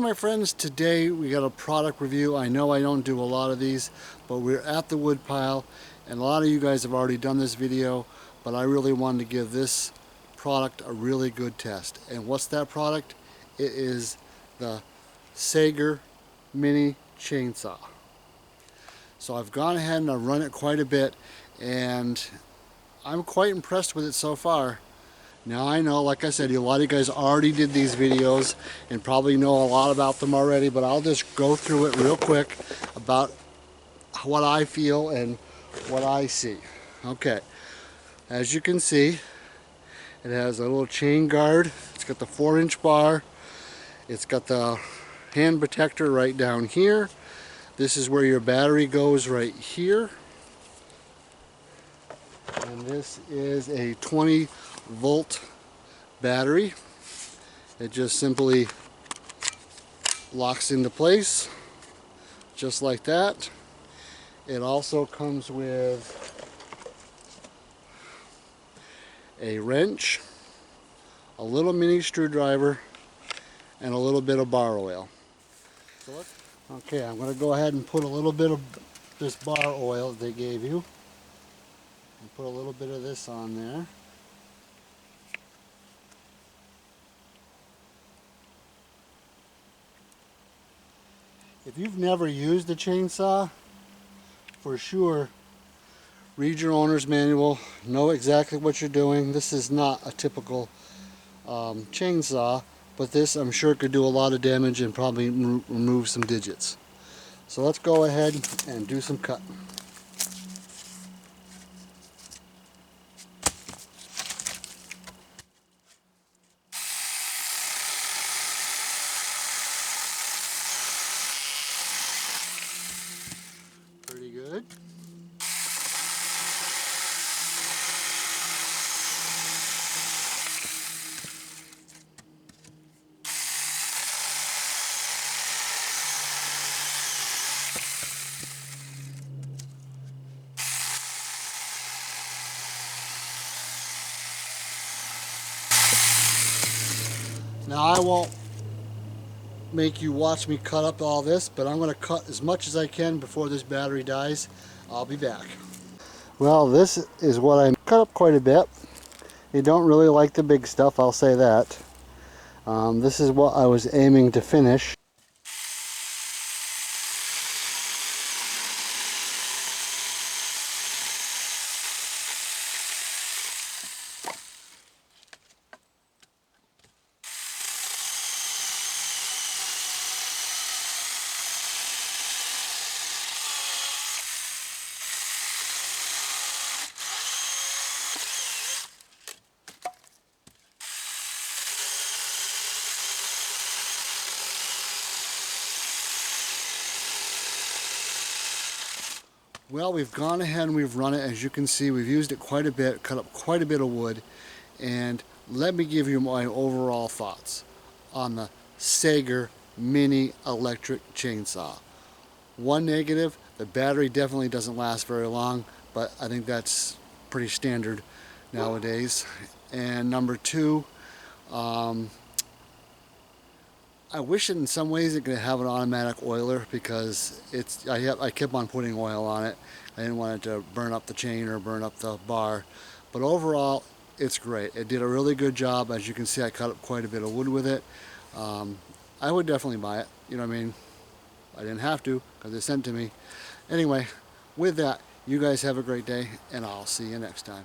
my friends, today we got a product review. I know I don't do a lot of these, but we're at the wood pile and a lot of you guys have already done this video, but I really wanted to give this product a really good test. And what's that product? It is the SAKER mini chainsaw. So I've gone ahead and I've run it quite a bit and I'm quite impressed with it so far. Now I know, like I said, a lot of you guys already did these videos and probably know a lot about them already, but I'll just go through it real quick about what I feel and what I see. Okay, as you can see, it has a little chain guard. It's got the 4-inch bar. It's got the hand protector right down here. This is where your battery goes right here. And this is a 20-volt battery. It just simply locks into place just like that. It also comes with a wrench, a little mini screwdriver, and a little bit of bar oil. Okay, I'm going to go ahead and put a little bit of this bar oil that they gave you. And put a little bit of this on there. If you've never used a chainsaw, for sure, read your owner's manual, know exactly what you're doing. This is not a typical chainsaw, but this I'm sure could do a lot of damage and probably remove some digits. So let's go ahead and do some cutting. Pretty good. Now I won't make you watch me cut up all this, but I'm going to cut as much as I can before this battery dies. I'll be back. Well, this is what I cut up quite a bit. You don't really like the big stuff, I'll say that. This is what I was aiming to finish. Well, we've gone ahead and we've run it. As you can see, we've used it quite a bit, cut up quite a bit of wood, and let me give you my overall thoughts on the SAKER mini electric chainsaw. One negative, the battery definitely doesn't last very long, but I think that's pretty standard nowadays. And number two, I wish in some ways it could have an automatic oiler, because I kept on putting oil on it. I didn't want it to burn up the chain or burn up the bar. But overall, it's great. It did a really good job. As you can see, I cut up quite a bit of wood with it. I would definitely buy it. You know what I mean? I didn't have to because they sent it to me. Anyway, with that, you guys have a great day, and I'll see you next time.